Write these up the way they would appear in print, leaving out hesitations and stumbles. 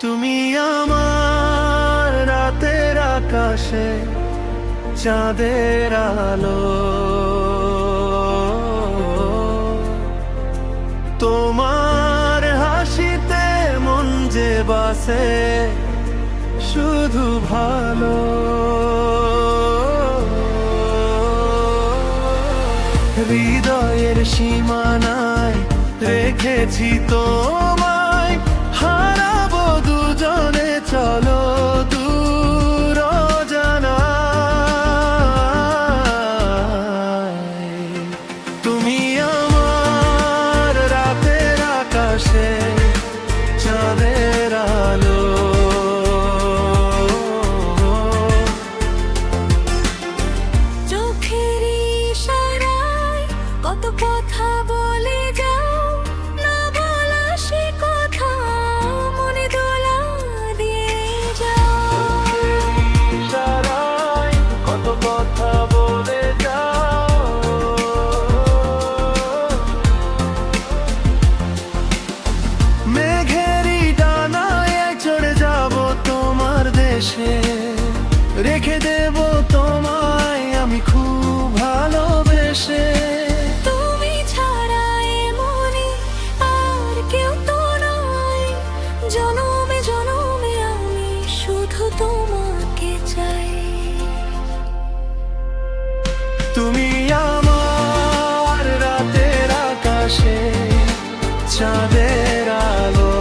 তুমি আমার রাতের আকাশে চাঁদের আলো, তোমার হাসিতে মন যে বাসে শুধু ভালো। হৃদয়ের সীমানায় রেখেছি তোমায়, হারাবো দুজনে চলো দূর অজানায়। তুমি আমার রাতের আকাশে চাঁদের আলো, চোখের ইশারায় কত কথা বলে যাও, না বলা সে কথা মনে দোলা দিয়ে যাও। ইশারায় কত কথা বলে যাও, মেঘেরই ডানায় চড়ে যাব তোমার দেশে, রেখে দেব তোমায় আমি খুব ভালোবেসে। তুমি ছাড়া এ মনে আর কেউ তো নাই, জনমে জনমে আমি শুধু তোমাকে চাই। তুমি আমার রাতের আকাশে চাঁদের আলো,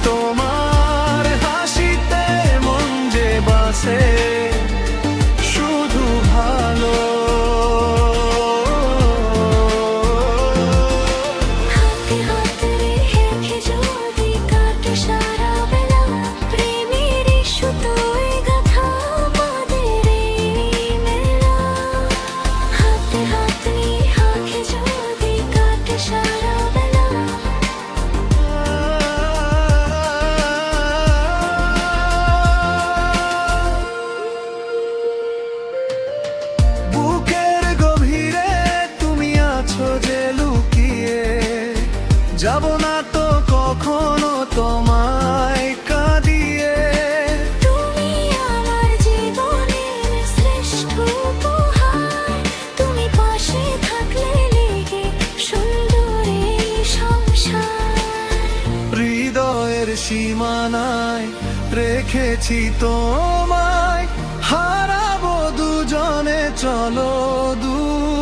তোমার হাসিতে মন যে বাসে শুধু ভালো। হাতে হাতে রেখে যদি কাটে সারা বেলা, প্রেমের সুতোয় গাঁথা আমাদের এই মেলা। হাতে হাতে রেখে যদি কাটে সারা বেলা, বুকের গভীরে তুমি আছো যে লুকিয়ে, যাব না তো কখনো তোমায় কাঁদিয়ে। তুমি আমার জীবনের শ্রেষ্ঠ উপহার, তুমি পাশে থাকলে লেগে সুন্দর এই সংসার। হৃদয়ের সীমানায় রেখেছি তোমায়, হারাবো দুজনে চলো দূর